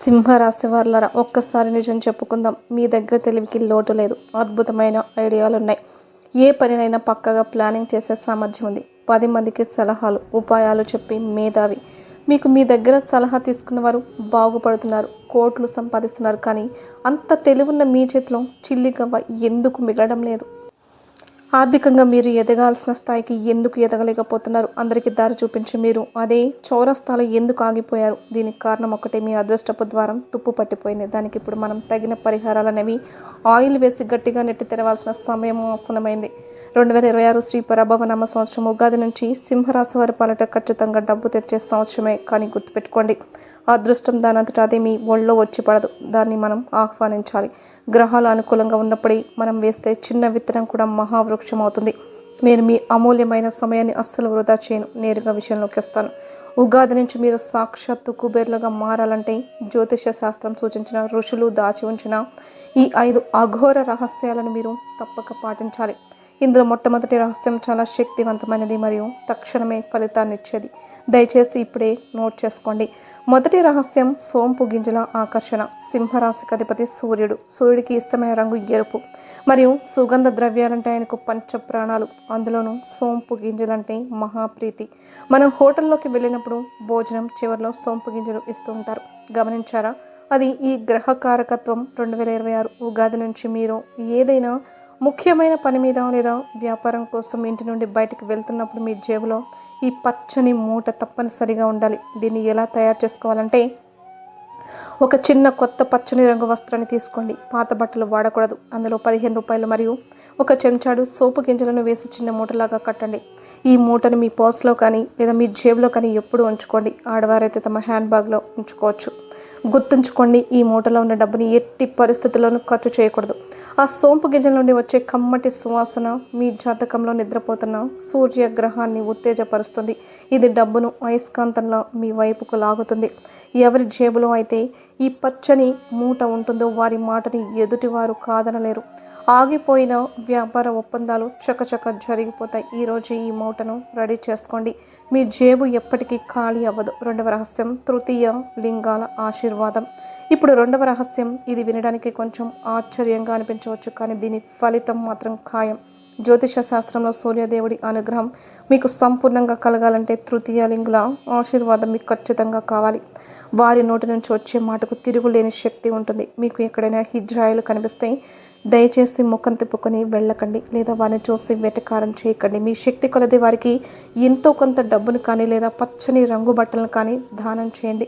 సింహరాశి వారులారా, ఒక్కసారి నిజం చెప్పుకుందాం. మీ దగ్గర తెలివికి లోటు లేదు. అద్భుతమైన ఐడియాలు ఉన్నాయి. ఏ పనినైనా పక్కగా ప్లానింగ్ చేసే సామర్థ్యం ఉంది. 10 మందికి సలహాలు, ఉపాయాలు చెప్పి మేధావి. మీకు మీ దగ్గర సలహా తీసుకున్న వారు బాగుపడుతున్నారు, కోట్లు సంపాదిస్తున్నారు. కానీ అంత తెలివున్న మీ చేతిలో చిల్లిగవ్వ ఎందుకు మిగలడం లేదు? ఆర్థికంగా మీరు ఎదగాల్సిన స్థాయికి ఎందుకు ఎదగలేకపోతున్నారు? అందరికీ దారి చూపించి మీరు అదే చౌరస్తాలో ఎందుకు ఆగిపోయారు? దీనికి కారణం ఒకటే, మీ అదృష్టపు ద్వారం తుప్పు పట్టిపోయింది. దానికి ఇప్పుడు మనం తగిన పరిహారాలు అనేవి ఆయిల్ వేసి గట్టిగా నెట్టి తెరవాల్సిన సమయం ఆసనమైంది. 2026 శ్రీ పరభవనామ సంవత్సరం ఉగాది నుంచి సింహరాశి వారి పాలట ఖచ్చితంగా డబ్బు తెచ్చే సంవత్సరమే. కానీ గుర్తుపెట్టుకోండి, అదృష్టం దానంతట అదే మీ ఒళ్ళో వచ్చి పడదు. దాన్ని మనం ఆహ్వానించాలి. గ్రహాలు అనుకూలంగా ఉన్నప్పుడే మనం వేస్తే చిన్న విత్తనం కూడా మహావృక్షం అవుతుంది. నేను మీ అమూల్యమైన సమయాన్ని అస్సలు వృధా చేయను. నేరుగా విషయంలోకి వస్తాను. ఉగాది నుంచి మీరు సాక్షాత్తు కుబేర్లుగా మారాలంటే జ్యోతిష శాస్త్రం సూచించిన, ఋషులు దాచి ఉంచిన ఈ 5 అఘోర రహస్యాలను మీరు తప్పక పాటించాలి. ఇందులో మొట్టమొదటి రహస్యం చాలా శక్తివంతమైనది మరియు తక్షణమే ఫలితాన్ని ఇచ్చేది. దయచేసి ఇప్పుడే నోట్ చేసుకోండి. మొదటి రహస్యం సోంపు గింజల ఆకర్షణ. సింహరాశికి అధిపతి సూర్యుడు. సూర్యుడికి ఇష్టమైన రంగు ఎరుపు మరియు సుగంధ ద్రవ్యాలంటే ఆయనకు పంచ ప్రాణాలు. అందులోనూ సోంపు గింజలంటే మహాప్రీతి. మనం హోటల్లోకి వెళ్ళినప్పుడు భోజనం చివరిలో సోంపు గింజలు ఇస్తూ ఉంటారు. గమనించారా? అది ఈ గ్రహ కారకత్వం. 2026 ఉగాది నుంచి మీరు ఏదైనా ముఖ్యమైన పని మీద లేదా వ్యాపారం కోసం ఇంటి నుండి బయటకు వెళ్తున్నప్పుడు మీ జేబులో ఈ పచ్చని మూట తప్పనిసరిగా ఉండాలి. దీన్ని ఎలా తయారు చేసుకోవాలంటే, ఒక చిన్న కొత్త పచ్చని రంగు వస్త్రాన్ని తీసుకోండి. పాత బట్టలు వాడకూడదు. అందులో 15 రూపాయలు మరియు ఒక చెంచాడు సోపు గింజలను వేసి చిన్న మూటలాగా కట్టండి. ఈ మూటను మీ పర్స్లో కానీ లేదా మీ జేబులో కానీ ఎప్పుడు ఉంచుకోండి. ఆడవారైతే తమ హ్యాండ్ బ్యాగ్లో ఉంచుకోవచ్చు. గుర్తుంచుకోండి, ఈ మూటలో ఉన్న డబ్బుని ఎట్టి పరిస్థితుల్లోనూ ఖర్చు చేయకూడదు. ఆ సోంపు గింజల నుండి వచ్చే కమ్మటి సువాసన మీ జాతకంలో నిద్రపోతున్న సూర్యగ్రహాన్ని ఉత్తేజపరుస్తుంది. ఇది డబ్బును అయస్కాంతంలో మీ వైపుకు లాగుతుంది. ఎవరి జేబులో అయితే ఈ పచ్చని మూట ఉంటుందో వారి మాటని ఎదుటివారు కాదనలేరు. ఆగిపోయిన వ్యాపార ఒప్పందాలు చకచక జరిగిపోతాయి. ఈరోజు ఈ మూటను రెడీ చేసుకోండి. మీ జేబు ఎప్పటికీ ఖాళీ అవ్వదు. రెండవ రహస్యం తృతీయ లింగాల ఆశీర్వాదం. ఇప్పుడు రెండవ రహస్యం, ఇది వినడానికి కొంచెం ఆశ్చర్యంగా అనిపించవచ్చు, కానీ దీని ఫలితం మాత్రం ఖాయం. జ్యోతిష శాస్త్రంలో సూర్యదేవుడి అనుగ్రహం మీకు సంపూర్ణంగా కలగాలంటే తృతీయ లింగుల ఆశీర్వాదం మీకు ఖచ్చితంగా కావాలి. వారి నోటి నుంచి వచ్చే మాటకు తిరుగులేని శక్తి ఉంటుంది. మీకు ఎక్కడైనా హిజ్రాయిలు కనిపిస్తే దయచేసి ముఖం తిప్పుకొని వెళ్ళకండి, లేదా వారిని చూసి వెటకారం చేయకండి. మీ శక్తి కొలది వారికి ఎంతో కొంత డబ్బును కానీ లేదా పచ్చని రంగు బట్టలను కానీ దానం చేయండి.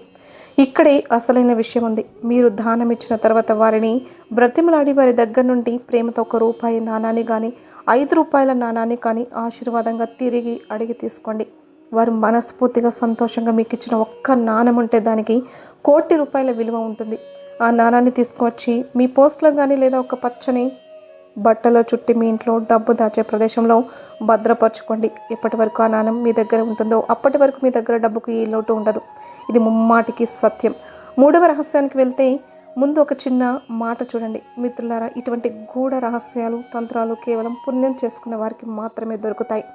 ఇక్కడే అసలైన విషయం ఉంది. మీరు దానం ఇచ్చిన తర్వాత వారిని బ్రతిమలాడి వారి దగ్గర నుండి ప్రేమతో 1 రూపాయి నాణాన్ని కానీ 5 రూపాయల నాణాన్ని కానీ ఆశీర్వాదంగా తిరిగి అడిగి తీసుకోండి. వారు మనస్ఫూర్తిగా సంతోషంగా మీకు ఇచ్చిన ఒక్క నాణం ఉంటే దానికి 1 కోటి రూపాయల విలువ ఉంటుంది. ఆ నాణాన్ని తీసుకువచ్చి మీ పోస్ట్లో కానీ లేదా ఒక పచ్చని బట్టలో చుట్టి మీ ఇంట్లో డబ్బు దాచే ప్రదేశంలో భద్రపరచుకోండి. ఎప్పటి వరకు ఆ నాణం మీ దగ్గర ఉంటుందో అప్పటి వరకు మీ దగ్గర డబ్బుకు ఏ లోటు ఉండదు. ఇది ముమ్మాటికి సత్యం. మూడవ రహస్యానికి వెళ్తే ముందు ఒక చిన్న మాట చూడండి. మిత్రులారా, ఇటువంటి గూఢ రహస్యాలు, తంత్రాలు కేవలం పుణ్యం చేసుకున్న వారికి మాత్రమే దొరుకుతాయి.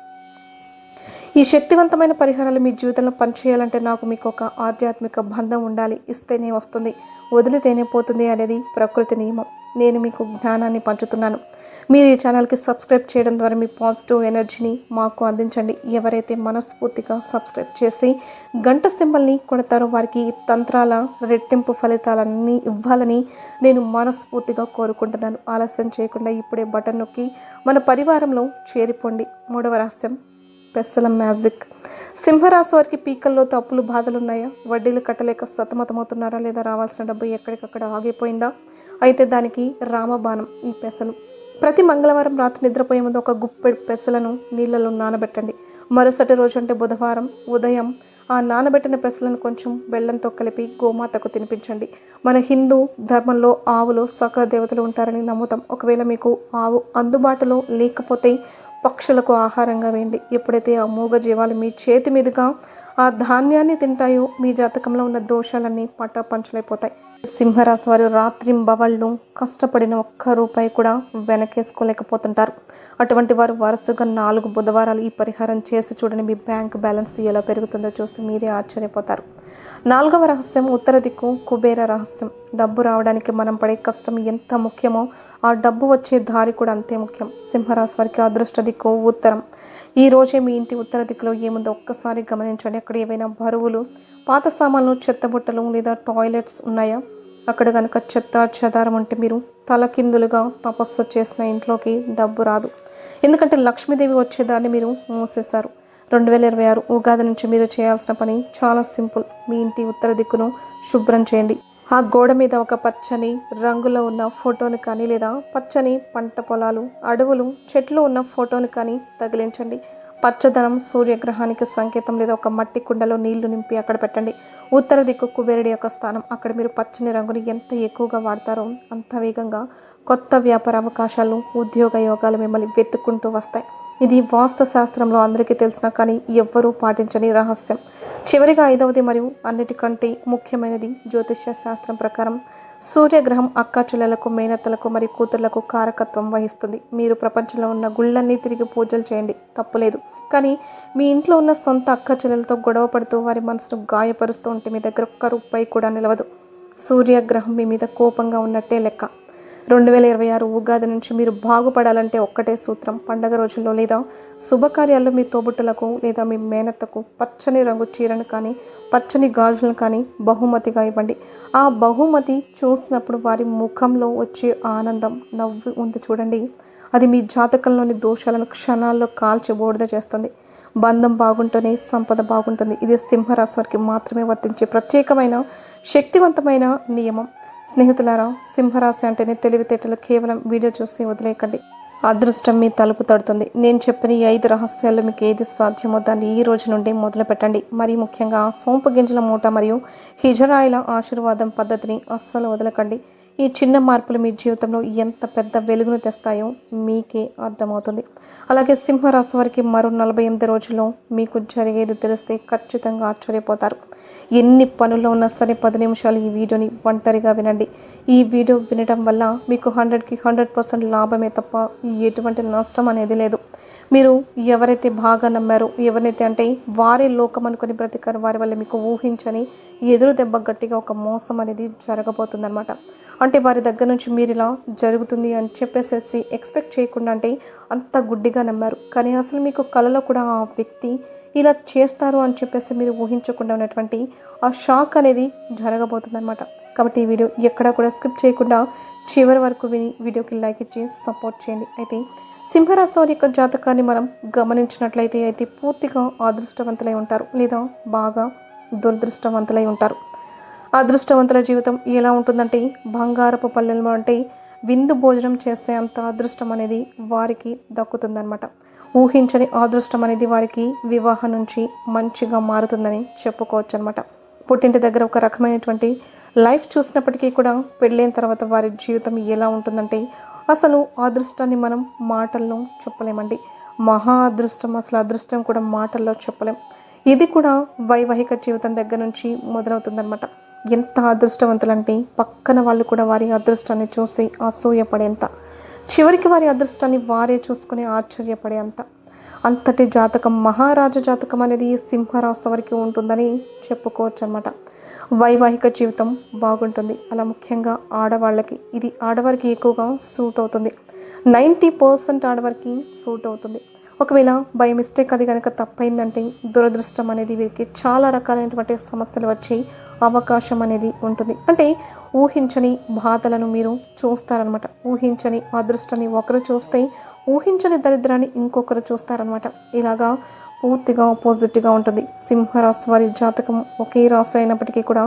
ఈ శక్తివంతమైన పరిహారాలు మీ జీవితంలో పనిచేయాలంటే నాకు మీకు ఒక ఆధ్యాత్మిక బంధం ఉండాలి. ఇస్తేనే వస్తుంది, వదిలితేనే పోతుంది అనేది ప్రకృతి నియమం. నేను మీకు జ్ఞానాన్ని పంచుతున్నాను. మీరు ఈ ఛానల్కి సబ్స్క్రైబ్ చేయడం ద్వారా మీ పాజిటివ్ ఎనర్జీని మాకు అందించండి. ఎవరైతే మనస్ఫూర్తిగా సబ్స్క్రైబ్ చేసి గంట సింబల్ని కొడతారో వారికి ఈ తంత్రాల రెట్టింపు ఫలితాలన్నీ ఇవ్వాలని నేను మనస్ఫూర్తిగా కోరుకుంటున్నాను. ఆలస్యం చేయకుండా ఇప్పుడే బటన్ నొక్కి మన పరివారంలో చేరిపోండి. మూడవ రహస్యం పెసల మ్యాజిక్. సింహరాశి వారికి పీకల్లో తప్పులు బాధలు ఉన్నాయా? వడ్డీలు కట్టలేక సతమతమవుతున్నారా? లేదా రావాల్సిన డబ్బు ఎక్కడికక్కడ ఆగిపోయిందా? అయితే దానికి రామబాణం ఈ పెసలు. ప్రతి మంగళవారం రాత్రి నిద్రపోయే ముందు ఒక గుప్పెడు పెసలను నీళ్ళలో నానబెట్టండి. మరుసటి రోజు అంటే బుధవారం ఉదయం ఆ నానబెట్టిన పెసలను కొంచెం బెల్లంతో కలిపి గోమాతకు తినిపించండి. మన హిందూ ధర్మంలో ఆవులో సకల దేవతలు ఉంటారని నమ్ముతాం. ఒకవేళ మీకు ఆవు అందుబాటులో లేకపోతే పక్షులకు ఆహారంగా వేయండి. ఎప్పుడైతే ఆ మూగ జీవాలు మీ చేతి మీదుగా ఆ ధాన్యాన్ని తింటాయో మీ జాతకంలో ఉన్న దోషాలన్నీ పటాపంచలైపోతాయి. సింహరాశి వారు రాత్రింబవళ్ళు కష్టపడిన ఒక్క రూపాయి కూడా వెనకేసుకోలేకపోతుంటారు. అటువంటి వారు వరుసగా 4 బుధవారాలు ఈ పరిహారం చేసి చూడండి. మీ బ్యాంక్ బ్యాలెన్స్ ఎలా పెరుగుతుందో చూసి మీరే ఆశ్చర్యపోతారు. 4వ రహస్యం ఉత్తర దిక్కు కుబేర రహస్యం. డబ్బు రావడానికి మనం పడే కష్టం ఎంత ముఖ్యమో ఆ డబ్బు వచ్చే దారి కూడా అంతే ముఖ్యం. సింహరాశి వారికి అదృష్ట దిక్కు ఉత్తరం. ఈ రోజే మీ ఇంటి ఉత్తర దిక్కులో ఏముందో ఒక్కసారి గమనించండి. అక్కడ ఏవైనా బరువులు, పాత సామాన్లు, చెత్తబుట్టలు లేదా టాయిలెట్స్ ఉన్నాయా? అక్కడ కనుక చెత్త చెదారం ఉంటే మీరు తలకిందులుగా తపస్సు చేసిన ఇంట్లోకి డబ్బు రాదు. ఎందుకంటే లక్ష్మీదేవి వచ్చేదాన్ని మీరు మూసేశారు. 2026 ఉగాది నుంచి మీరు చేయాల్సిన పని చాలా సింపుల్. మీ ఇంటి ఉత్తర దిక్కును శుభ్రం చేయండి. ఆ గోడ మీద ఒక పచ్చని రంగులో ఉన్న ఫోటోను కానీ లేదా పచ్చని పంట పొలాలు, అడవులు, చెట్లు ఉన్న ఫోటోను కానీ తగిలించండి. పచ్చదనం సూర్యగ్రహానికి సంకేతం. లేదా ఒక మట్టి కుండలో నీళ్లు నింపి అక్కడ పెట్టండి. ఉత్తర దిక్కు కుబేరుడి యొక్క స్థానం. అక్కడ మీరు పచ్చని రంగుని ఎంత ఎక్కువగా వాడతారో అంత వేగంగా కొత్త వ్యాపార అవకాశాలు, ఉద్యోగ యోగాలు మిమ్మల్ని వెతుక్కుంటూ వస్తాయి. ఇది వాస్తు శాస్త్రంలో అందరికీ తెలిసిన కానీ ఎవ్వరూ పాటించని రహస్యం. చివరిగా 5వది మరియు అన్నిటికంటే ముఖ్యమైనది జ్యోతిష్య శాస్త్రం ప్రకారం సూర్యగ్రహం అక్కా చెల్లెలకు, మేనత్తలకు మరియు కూతుర్లకు కారకత్వం వహిస్తుంది. మీరు ప్రపంచంలో ఉన్న గుళ్ళన్నీ తిరిగి పూజలు చేయండి, తప్పులేదు. కానీ మీ ఇంట్లో ఉన్న సొంత అక్క చెల్లెలతో గొడవ పడుతూ వారి మనసును గాయపరుస్తూ ఉంటే మీ దగ్గర ఒక్క రూపాయి కూడా నిలవదు. సూర్యగ్రహం మీ మీద కోపంగా ఉన్నట్టే లెక్క. 2026 ఉగాది నుంచి మీరు బాగుపడాలంటే ఒక్కటే సూత్రం. పండగ రోజుల్లో లేదా శుభకార్యాల్లో మీ తోబుట్టులకు లేదా మీ మేనత్తకు పచ్చని రంగు చీరను కానీ పచ్చని గాజులను కానీ బహుమతిగా ఇవ్వండి. ఆ బహుమతి చూసినప్పుడు వారి ముఖంలో వచ్చే ఆనందం, నవ్వు ఉంది చూడండి, అది మీ జాతకంలోని దోషాలను క్షణాల్లో కాల్చి బూడిద చేస్తుంది. బంధం బాగుంటేనే సంపద బాగుంటుంది. ఇది సింహరాశి వారికి మాత్రమే వర్తించే ప్రత్యేకమైన శక్తివంతమైన నియమం. స్నేహితులారా, సింహరాశి అంటేనే తెలివితేటలు. కేవలం వీడియో చూసి వదిలేయకండి. అదృష్టం మీ తలుపు తడుతుంది. నేను చెప్పిన ఈ 5 రహస్యాల్లో మీకు ఏది సాధ్యమో దాన్ని ఈ రోజు నుండి మొదలు పెట్టండి. మరీ ముఖ్యంగా సోంపు గింజల మూట మరియు హిజరాయిల ఆశీర్వాదం పద్ధతిని అస్సలు వదలకండి. ఈ చిన్న మార్పులు మీ జీవితంలో ఎంత పెద్ద వెలుగును తెస్తాయో మీకే అర్థమవుతుంది. అలాగే సింహరాశి వారికి మరో 48 రోజుల్లో మీకు జరిగేది తెలిస్తే ఖచ్చితంగా ఆశ్చర్యపోతారు. ఎన్ని పనుల్లో ఉన్నా సరే 10 నిమిషాలు ఈ వీడియోని ఒంటరిగా వినండి. ఈ వీడియో వినడం వల్ల మీకు 100కి 100% లాభమే తప్ప ఎటువంటి నష్టం అనేది లేదు. మీరు ఎవరైతే బాగా నమ్మారో, ఎవరైతే అంటే వారే లోకం అనుకుని బ్రతికారు, వారి వల్ల మీకు ఊహించని ఎదురు దెబ్బ గట్టిగా ఒక మోసం అనేది జరగబోతుందన్నమాట. అంటే వారి దగ్గర నుంచి మీరు ఇలా జరుగుతుంది అని చెప్పేసేసి ఎక్స్పెక్ట్ చేయకుండా అంటే అంత గుడ్డిగా నమ్మారు. కానీ అసలు మీకు కలలో కూడా ఆ వ్యక్తి ఇలా చేస్తారు అని చెప్పేసి మీరు ఊహించకుండా ఉన్నటువంటి ఆ షాక్ అనేది జరగబోతుందన్నమాట. కాబట్టి ఈ వీడియో ఎక్కడా కూడా స్కిప్ చేయకుండా చివరి వరకు విని వీడియోకి లైక్ ఇచ్చి సపోర్ట్ చేయండి. అయితే సింహరాశి వారి యొక్క జాతకాన్ని మనం గమనించినట్లయితే పూర్తిగా అదృష్టవంతులై ఉంటారు లేదా బాగా దురదృష్టవంతులై ఉంటారు. అదృష్టవంతుల జీవితం ఎలా ఉంటుందంటే బంగారపు పల్లెలు అంటే విందు భోజనం చేసే అంత అదృష్టం అనేది వారికి దక్కుతుందన్నమాట. ఊహించని అదృష్టం అనేది వారికి వివాహం నుంచి మంచిగా మారుతుందని చెప్పుకోవచ్చు అనమాట. పుట్టింటి దగ్గర ఒక రకమైనటువంటి లైఫ్ చూసినప్పటికీ కూడా పెళ్ళైన తర్వాత వారి జీవితం ఎలా ఉంటుందంటే అసలు అదృష్టాన్ని మనం మాటల్లో చెప్పలేమండి. మహా అదృష్టం, అసలు అదృష్టం కూడా మాటల్లో చెప్పలేం. ఇది కూడా వైవాహిక జీవితం దగ్గర నుంచి మొదలవుతుందన్నమాట. ఎంత అదృష్టవంతులంటే పక్కన వాళ్ళు కూడా వారి అదృష్టాన్ని చూసి అసూయపడేంత, చివరికి వారి అదృష్టాన్ని వారే చూసుకుని ఆశ్చర్యపడేంత అంతటి జాతకం, మహారాజ జాతకం అనేది సింహరాశి వారికి ఉంటుందని చెప్పుకోవచ్చు అనమాట. వైవాహిక జీవితం బాగుంటుంది. అలా ముఖ్యంగా ఆడవాళ్ళకి ఇది ఆడవారికి ఎక్కువగా సూట్ అవుతుంది. 90% ఆడవారికి సూట్ అవుతుంది. ఒకవేళ బై మిస్టేక్ అది కనుక తప్పైందంటే దురదృష్టం అనేది వీరికి చాలా రకాలైనటువంటి సమస్యలు వచ్చే అవకాశం అనేది ఉంటుంది. అంటే ఊహించని బాధలను మీరు చూస్తారనమాట. ఊహించని అదృష్టాన్ని ఒకరు చూస్తే ఊహించని దరిద్రాన్ని ఇంకొకరు చూస్తారనమాట. ఇలాగా పూర్తిగా ఆపోజిట్గా ఉంటుంది. సింహరాశి వారి జాతకం ఒకే రాశి అయినప్పటికీ కూడా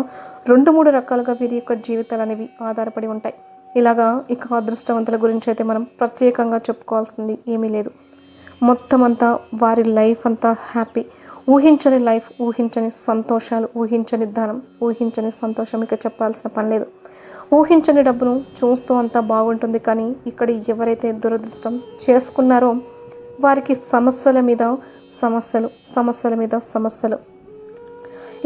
2-3 రకాలుగా వీరి యొక్క జీవితాలు అనేవి ఆధారపడి ఉంటాయి. ఇలాగా ఇక అదృష్టవంతుల గురించి అయితే మనం ప్రత్యేకంగా చెప్పుకోవాల్సింది ఏమీ లేదు. మొత్తం అంతా వారి లైఫ్ అంతా హ్యాపీ, ఊహించని లైఫ్, ఊహించని సంతోషాలు, ఊహించని ధనం, ఊహించని సంతోషం, ఇక చెప్పాల్సిన పని లేదు. ఊహించని డబ్బును చూస్తూ అంతా బాగుంటుంది. కానీ ఇక్కడ ఎవరైతే దురదృష్టం చేసుకున్నారో వారికి సమస్యల మీద సమస్యలు, సమస్యల మీద సమస్యలు.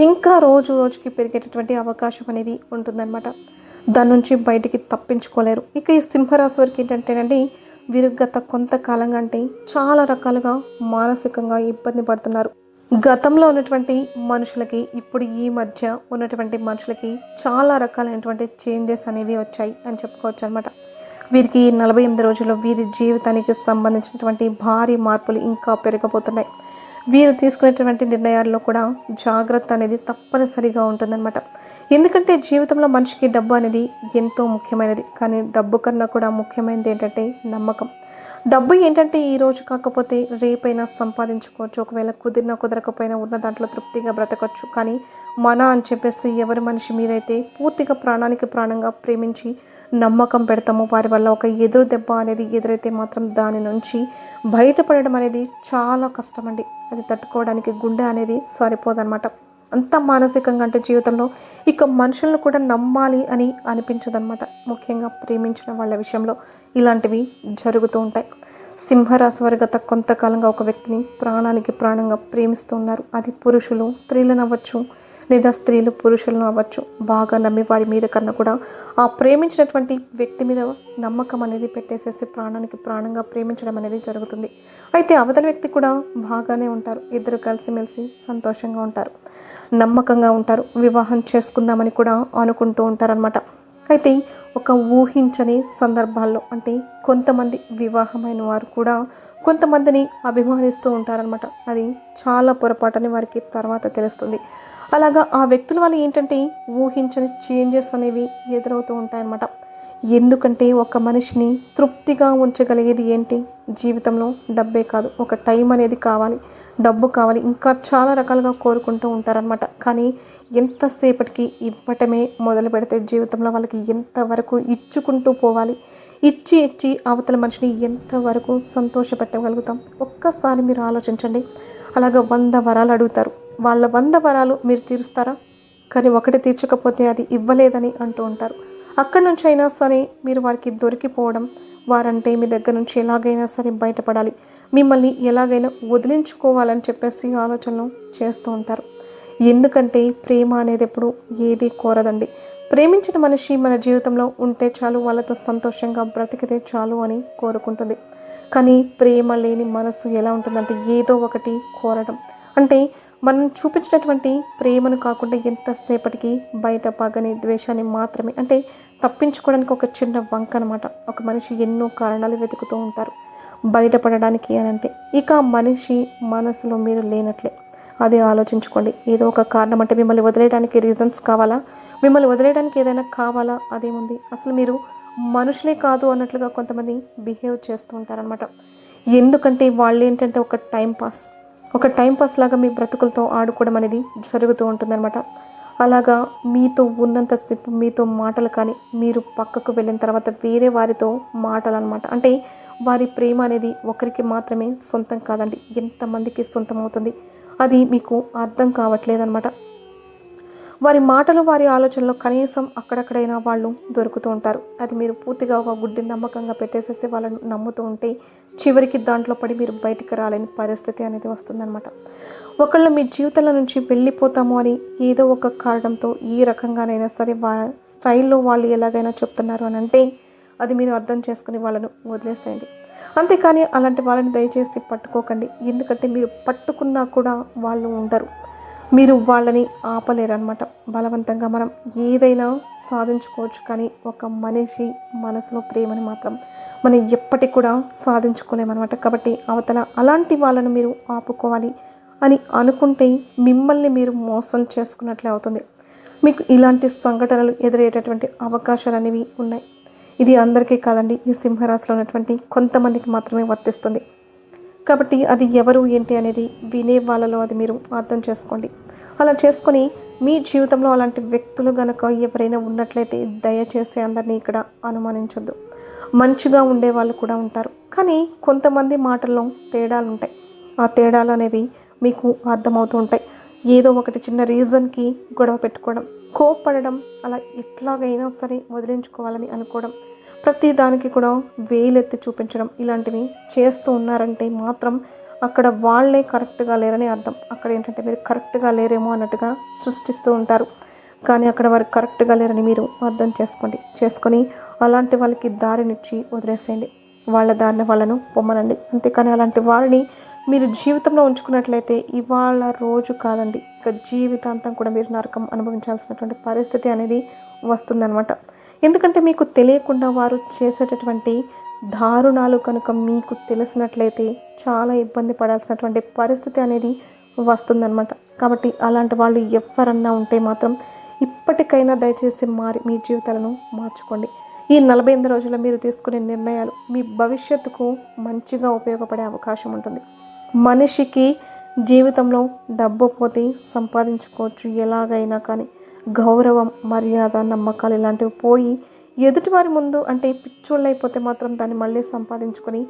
ఇంకా రోజు రోజుకి పెరిగేటటువంటి అవకాశం అనేది ఉంటుందన్నమాట. దాని నుంచి బయటికి తప్పించుకోలేరు. ఇక ఈ సింహరాశి వారికి ఏంటంటేనండి, వీరు గత కొంతకాలంగా అంటే చాలా రకాలుగా మానసికంగా ఇబ్బంది పడుతున్నారు. గతంలో ఉన్నటువంటి మనుషులకి, ఇప్పుడు ఈ మధ్య ఉన్నటువంటి మనుషులకి చాలా రకాలైనటువంటి చేంజెస్ అనేవి వచ్చాయి అని చెప్పుకోవచ్చు అనమాట. వీరికి 48 రోజుల్లో వీరి జీవితానికి సంబంధించినటువంటి భారీ మార్పులు ఇంకా పెరగబోతున్నాయి. వీరు తీసుకునేటువంటి నిర్ణయాల్లో కూడా జాగ్రత్త అనేది తప్పనిసరిగా ఉంటుందన్నమాట. ఎందుకంటే జీవితంలో మనిషికి డబ్బు అనేది ఎంతో ముఖ్యమైనది. కానీ డబ్బు కన్నా కూడా ముఖ్యమైనది ఏంటంటే నమ్మకం. డబ్బు ఏంటంటే ఈరోజు కాకపోతే రేపైనా సంపాదించుకోవచ్చు. ఒకవేళ కుదిరినా కుదరకపోయినా ఉన్న దాంట్లో తృప్తిగా బ్రతకచ్చు. కానీ అని చెప్పేసి ఎవరి మనిషి మీదైతే పూర్తిగా ప్రాణానికి ప్రాణంగా ప్రేమించి నమ్మకం పెడతామో వారి వల్ల ఒక ఎదురు దెబ్బ అనేది ఎదురైతే మాత్రం దాని నుంచి బయటపడడం అనేది చాలా కష్టమండి. అది తట్టుకోవడానికి గుండె అనేది సరిపోదన్నమాట. అంత మానసికంగా అంటే జీవితంలో ఇక మనుషులను కూడా నమ్మాలి అని అనిపించదన్నమాట. ముఖ్యంగా ప్రేమించిన వాళ్ళ విషయంలో ఇలాంటివి జరుగుతూ ఉంటాయి. సింహరాశి వారు గత కొంతకాలంగా ఒక వ్యక్తిని ప్రాణానికి ప్రాణంగా ప్రేమిస్తూ ఉన్నారు. అది పురుషులు స్త్రీలను అవ్వచ్చు, లేదా స్త్రీలు పురుషులను అవ్వచ్చు. బాగా నమ్మి వారి మీద కన్నా కూడా ఆ ప్రేమించినటువంటి వ్యక్తి మీద నమ్మకం అనేది పెట్టేసేసి ప్రాణానికి ప్రాణంగా ప్రేమించడం అనేది జరుగుతుంది. అయితే అవతల వ్యక్తి కూడా బాగానే ఉంటారు. ఇద్దరు కలిసిమెలిసి సంతోషంగా ఉంటారు, నమ్మకంగా ఉంటారు. వివాహం చేసుకుందామని కూడా అనుకుంటూ ఉంటారనమాట. అయితే ఒక ఊహించని సందర్భాల్లో అంటే కొంతమంది వివాహమైన వారు కూడా కొంతమందిని అభిమానిస్తూ ఉంటారనమాట. అది చాలా పొరపాటని వారికి తర్వాత తెలుస్తుంది. అలాగా ఆ వ్యక్తుల వల్ల ఏంటంటే ఊహించని చేంజెస్ అనేవి ఎదురవుతూ ఉంటాయన్నమాట. ఎందుకంటే ఒక మనిషిని తృప్తిగా ఉంచగలిగేది ఏంటి జీవితంలో? డబ్బే కాదు, ఒక టైం అనేది కావాలి, డబ్బు కావాలి, ఇంకా చాలా రకాలుగా కోరుకుంటూ ఉంటారనమాట. కానీ ఎంతసేపటికి ఇవ్వటమే మొదలు పెడితే జీవితంలో వాళ్ళకి ఎంతవరకు ఇచ్చుకుంటూ పోవాలి, ఇచ్చి ఇచ్చి అవతల మనిషిని ఎంతవరకు సంతోషపెట్టగలుగుతాం? ఒక్కసారి మీరు ఆలోచించండి. అలాగా 100 వరాలు అడుగుతారు, వాళ్ళ 100 వరాలు మీరు తీరుస్తారా? కానీ ఒకటి తీర్చకపోతే అది ఇవ్వలేదని అంటూ ఉంటారు. అక్కడి నుంచి అయినా సరే మీరు వారికి దొరికిపోవడం, వారంటే మీ దగ్గర నుంచి ఎలాగైనా సరే బయటపడాలి, మిమ్మల్ని ఎలాగైనా వదిలించుకోవాలని చెప్పేసి ఆలోచనలు చేస్తూ ఉంటారు. ఎందుకంటే ప్రేమ అనేది ఎప్పుడు ఏది కోరదండి. ప్రేమించిన మనిషి మన జీవితంలో ఉంటే చాలు, వాళ్ళతో సంతోషంగా బ్రతికితే చాలు అని కోరుకుంటుంది. కానీ ప్రేమ లేని మనసు ఎలా ఉంటుందంటే ఏదో ఒకటి కోరడం. అంటే మనం చూపించినటువంటి ప్రేమను కాకుండా ఎంతసేపటికి బయట పగని ద్వేషాన్ని మాత్రమే, అంటే తప్పించుకోవడానికి ఒక చిన్న వంక అనమాట. ఒక మనిషి ఎన్నో కారణాలు వెతుకుతూ ఉంటారు బయటపడడానికి అని అంటే, ఇక మనిషి మనసులో మీరు లేనట్లే. అదే ఆలోచించుకోండి. ఏదో ఒక కారణం అంటే మిమ్మల్ని వదిలేయడానికి రీజన్స్ కావాలా? మిమ్మల్ని వదిలేయడానికి ఏదైనా కావాలా? అదేముంది, అసలు మీరు మనుషులే కాదు అన్నట్లుగా కొంతమంది బిహేవ్ చేస్తూ ఉంటారనమాట. ఎందుకంటే వాళ్ళు ఏంటంటే ఒక టైం పాస్ లాగా మీ బ్రతుకులతో ఆడుకోవడం అనేది జరుగుతూ ఉంటుందన్నమాట. అలాగా మీతో ఉన్నంతసేపు మీతో మాటలు, కానీ మీరు పక్కకు వెళ్ళిన తర్వాత వేరే వారితో మాటలు అనమాట. అంటే వారి ప్రేమ అనేది ఒకరికి మాత్రమే సొంతం కాదండి, ఎంతమందికి సొంతం అవుతుంది అది మీకు అర్థం కావట్లేదన్నమాట. వారి మాటలు వారి ఆలోచనలో కనీసం అక్కడక్కడైనా వాళ్ళు దొరుకుతూ ఉంటారు. అది మీరు పూర్తిగా ఒక గుడ్డి నమ్మకంగా పెట్టేసేసి వాళ్ళని నమ్ముతూ ఉంటే చివరికి దాంట్లో పడి మీరు బయటికి రాలేని పరిస్థితి అనేది వస్తుందన్నమాట. ఒకళ్ళు మీ జీవితంలో నుంచి వెళ్ళిపోతాము అని ఏదో ఒక కారణంతో ఈ రకంగానైనా సరే స్టైల్లో వాళ్ళు ఎలాగైనా చెప్తున్నారు అని అంటే అది మీరు అర్థం చేసుకుని వాళ్ళను వదిలేసేయండి. అంతేకాని అలాంటి వాళ్ళని దయచేసి పట్టుకోకండి. ఎందుకంటే మీరు పట్టుకున్నా కూడా వాళ్ళు ఉండరు, మీరు వాళ్ళని ఆపలేరన్నమాట. బలవంతంగా మనం ఏదైనా సాధించుకోవచ్చు, కానీ ఒక మనిషి మనసులో ప్రేమని మాత్రం మనం ఎప్పటికి కూడా సాధించుకోలేమన్నమాట. కాబట్టి అవతల అలాంటి వాళ్ళను మీరు ఆపుకోవాలి అని అనుకుంటే మిమ్మల్ని మీరు మోసం చేసుకున్నట్లే అవుతుంది. మీకు ఇలాంటి సంఘటనలు ఎదురయ్యేటటువంటి అవకాశాలు అనేవి ఉన్నాయి. ఇది అందరికీ కాదండి, ఈ సింహరాశిలో ఉన్నటువంటి కొంతమందికి మాత్రమే వర్తిస్తుంది. కాబట్టి అది ఎవరు ఏంటి అనేది వినే వాళ్ళలో అది మీరు అర్థం చేసుకోండి. అలా చేసుకొని మీ జీవితంలో అలాంటి వ్యక్తులు గనక ఎవరైనా ఉన్నట్లయితే దయచేసి అందరినీ ఇక్కడ అనుమానించొద్దు. మంచిగా ఉండే వాళ్ళు కూడా ఉంటారు, కానీ కొంతమంది మాటల్లో తేడాలు ఉంటాయి. ఆ తేడాలు అనేవి మీకు అర్థమవుతూ ఉంటాయి. ఏదో ఒకటి చిన్న రీజన్కి గొడవ పెట్టుకోవడం, కోప్పడడం, అలా ఎట్లాగైనా సరే వదిలించుకోవాలని అనుకోవడం, ప్రతి దానికి కూడా వేలెత్తి చూపించడం, ఇలాంటివి చేస్తూ ఉన్నారంటే మాత్రం అక్కడ వాళ్ళే కరెక్ట్గా లేరని అర్థం. అక్కడ ఏంటంటే మీరు కరెక్ట్గా లేరేమో అన్నట్టుగా సృష్టిస్తూ ఉంటారు. కానీ అక్కడ వారు కరెక్ట్గా లేరని మీరు అర్థం చేసుకొని అలాంటి వాళ్ళకి దారినిచ్చి వదిలేసేయండి. వాళ్ళ దారిని వాళ్ళను పొమ్మనండి. అంతేకాని అలాంటి వారిని మీరు జీవితంలో ఉంచుకున్నట్లయితే ఇవాళ రోజు కాదండి, ఇక జీవితాంతం కూడా మీరు నరకం అనుభవించాల్సినటువంటి పరిస్థితి అనేది వస్తుందన్నమాట. ఎందుకంటే మీకు తెలియకుండా వారు చేసేటటువంటి దారుణాలు కనుక మీకు తెలిసినట్లయితే చాలా ఇబ్బంది పడాల్సినటువంటి పరిస్థితి అనేది వస్తుందన్నమాట. కాబట్టి అలాంటి వాళ్ళు ఎవరన్నా ఉంటే మాత్రం ఇప్పటికైనా దయచేసి మీ జీవితాలను మార్చుకోండి. ఈ 48 రోజుల్లో మీరు తీసుకునే నిర్ణయాలు మీ భవిష్యత్తుకు మంచిగా ఉపయోగపడే అవకాశం ఉంటుంది. మనిషికి జీవితంలో డబ్బు పోతే సంపాదించుకోవచ్చు ఎలాగైనా, కానీ గౌరవం, మర్యాద, నమ్మకాలు ఇలాంటివి పోయి ఎదుటివారి ముందు అంటే పిచ్చోళ్ళు అయిపోతే మాత్రం దాన్ని మళ్ళీ సంపాదించుకొని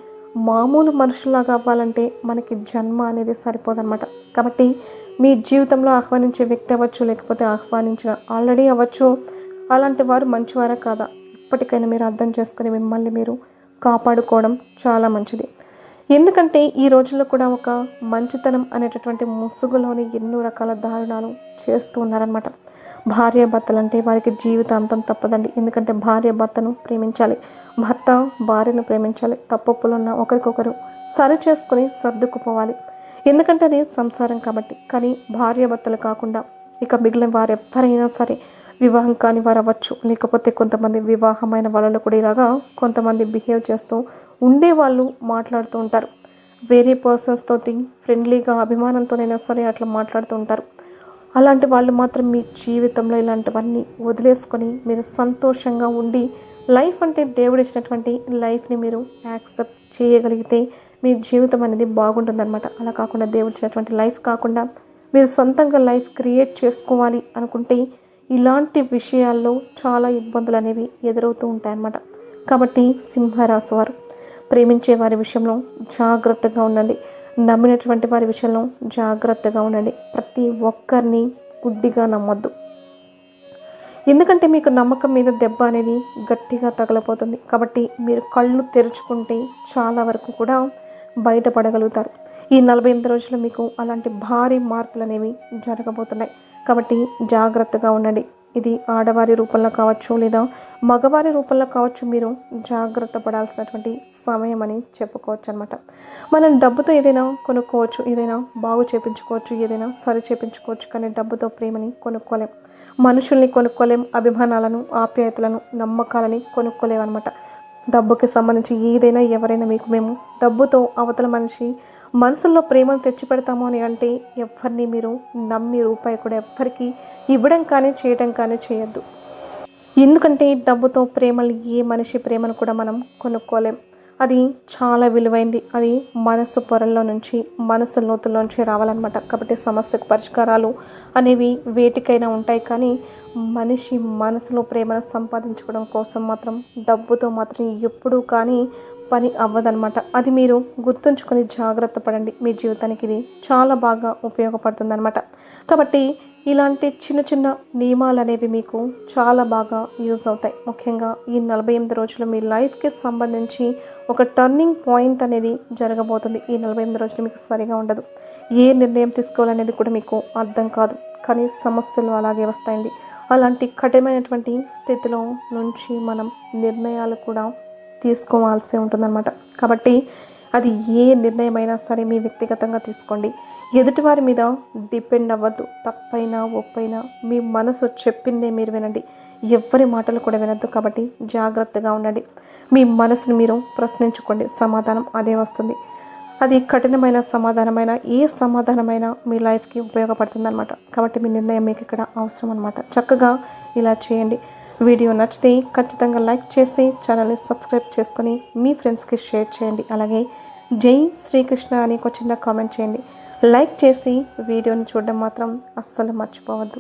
మామూలు మనుషుల్లాగా అవ్వాలంటే మనకి జన్మ అనేది సరిపోదన్నమాట. కాబట్టి మీ జీవితంలో ఆహ్వానించే వ్యక్తి అవ్వచ్చు, లేకపోతే ఆహ్వానించిన ఆల్రెడీ అవ్వచ్చు, అలాంటి వారు మంచివారా కాదా ఇప్పటికైనా మీరు అర్థం చేసుకుని మిమ్మల్ని మీరు కాపాడుకోవడం చాలా మంచిది. ఎందుకంటే ఈ రోజుల్లో కూడా ఒక మంచితనం అనేటటువంటి ముసుగులోని ఎన్నో రకాల దారుణాలు చేస్తూ ఉన్నారనమాట. భార్యాభర్తలు అంటే వారికి జీవితాంతం తప్పదండి. ఎందుకంటే భార్యాభర్తను ప్రేమించాలి, భర్త భార్యను ప్రేమించాలి, తప్పులున్న ఒకరికొకరు సరి చేసుకుని సర్దుకుపోవాలి. ఎందుకంటే అది సంసారం కాబట్టి. కానీ భార్యాభర్తలు కాకుండా ఇక మిగిలిన వారు ఎవరైనా సరే, వివాహం కాని వారు అవ్వచ్చు, లేకపోతే కొంతమంది వివాహమైన వాళ్ళలో కూడా ఇలాగా కొంతమంది బిహేవ్ చేస్తూ ఉండేవాళ్ళు మాట్లాడుతూ ఉంటారు. వేరే పర్సన్స్ తోటి ఫ్రెండ్లీగా అభిమానంతోనైనా సరే అట్లా మాట్లాడుతూ ఉంటారు. అలాంటి వాళ్ళు మాత్రం మీ జీవితంలో ఇలాంటివన్నీ వదిలేసుకొని మీరు సంతోషంగా ఉండి లైఫ్ అంటే దేవుడు ఇచ్చినటువంటి లైఫ్ని మీరు యాక్సెప్ట్ చేయగలిగితే మీ జీవితం అనేది బాగుంటుందన్నమాట. అలా కాకుండా దేవుడు ఇచ్చినటువంటి లైఫ్ కాకుండా మీరు సొంతంగా లైఫ్ క్రియేట్ చేసుకోవాలి అనుకుంటే ఇలాంటి విషయాల్లో చాలా ఇబ్బందులు అనేవి ఎదురవుతూ ఉంటాయన్నమాట. కాబట్టి సింహరాశి వారు ప్రేమించే వారి విషయంలో జాగ్రత్తగా ఉండండి. నమ్మినటువంటి వారి విషయంలో జాగ్రత్తగా ఉండండి. ప్రతి ఒక్కరిని గుడ్డిగా నమ్మొద్దు. ఎందుకంటే మీకు నమ్మకం మీద దెబ్బ అనేది గట్టిగా తగలపోతుంది. కాబట్టి మీరు కళ్ళు తెరుచుకుంటే చాలా వరకు కూడా బయటపడగలుగుతారు. ఈ 48 రోజులు మీకు అలాంటి భారీ మార్పులు అనేవి జరగబోతున్నాయి. కాబట్టి జాగ్రత్తగా ఉండండి. ఇది ఆడవారి రూపంలో కావచ్చు, లేదా మగవారి రూపంలో కావచ్చు, మీరు జాగ్రత్త పడాల్సినటువంటి సమయం అని చెప్పుకోవచ్చు అనమాట. మనం డబ్బుతో ఏదైనా కొనుక్కోవచ్చు, ఏదైనా బాగు చేయించుకోవచ్చు, ఏదైనా సరి చేయించుకోవచ్చు, కానీ డబ్బుతో ప్రేమని కొనుక్కోలేం, మనుషుల్ని కొనుక్కోలేం, అభిమానాలను, ఆప్యాయతలను, నమ్మకాలని కొనుక్కోలేం అనమాట. డబ్బుకి సంబంధించి ఏదైనా ఎవరైనా మేము డబ్బుతో అవతల మనిషి మనసుల్లో ప్రేమను తెచ్చిపెడతాము అని అంటే ఎవరిని మీరు నమ్మి రూపాయి కూడా ఎవ్వరికి ఇవ్వడం కానీ చేయడం కానీ చేయొద్దు. ఎందుకంటే డబ్బుతో ప్రేమలు ఏ మనిషి ప్రేమను కూడా మనం కొనుక్కోలేం. అది చాలా విలువైంది. అది మనసు పొరల్లో నుంచి, మనసు లోతుల్లోంచి రావాలన్నమాట. కాబట్టి సమస్యకు పరిష్కారాలు అనేవి వేటికైనా ఉంటాయి, కానీ మనిషి మనసులో ప్రేమను సంపాదించుకోవడం కోసం మాత్రం డబ్బుతో మాత్రం ఎప్పుడూ కానీ పని అవ్వదన్నమాట. అది మీరు గుర్తుంచుకొని జాగ్రత్త పడండి. మీ జీవితానికి ఇది చాలా బాగా ఉపయోగపడుతుందన్నమాట. కాబట్టి ఇలాంటి చిన్న చిన్న నియమాలు అనేవి మీకు చాలా బాగా యూజ్ అవుతాయి. ముఖ్యంగా ఈ 48 రోజులు మీ లైఫ్కి సంబంధించి ఒక టర్నింగ్ పాయింట్ అనేది జరగబోతుంది. ఈ 48 రోజులు మీకు సరిగా ఉండదు. ఏ నిర్ణయం తీసుకోవాలనేది కూడా మీకు అర్థం కాదు, కానీ సమస్యలు అలాగే వస్తాయండి. అలాంటి కఠినమైనటువంటి స్థితిలో నుంచి మనం నిర్ణయాలు కూడా తీసుకోవాల్సి ఉంటుందన్నమాట. కాబట్టి అది ఏ నిర్ణయమైనా సరే మీ వ్యక్తిగతంగా తీసుకోండి. ఎదుటివారి మీద డిపెండ్ అవ్వద్దు. తప్పైనా ఒప్పైనా మీ మనసు చెప్పిందే మీరు వినండి. ఎవరి మాటలు కూడా వినద్దు. కాబట్టి జాగ్రత్తగా ఉండండి. మీ మనసుని మీరు ప్రశ్నించుకోండి, సమాధానం అదే వస్తుంది. అది కఠినమైన సమాధానమైన ఏ సమాధానమైనా మీ లైఫ్కి ఉపయోగపడుతుందన్నమాట. కాబట్టి మీ నిర్ణయం మీకు ఇక్కడ అవసరం అన్నమాట. చక్కగా ఇలా చేయండి. వీడియో నచ్చితే ఖచ్చితంగా లైక్ చేసి ఛానల్ని సబ్స్క్రైబ్ చేసుకొని మీ ఫ్రెండ్స్కి షేర్ చేయండి. అలాగే జై శ్రీకృష్ణ అని ఒక చిన్న కామెంట్ చేయండి. లైక్ చేసి వీడియోని చూడడం మాత్రం అస్సలు మర్చిపోవద్దు.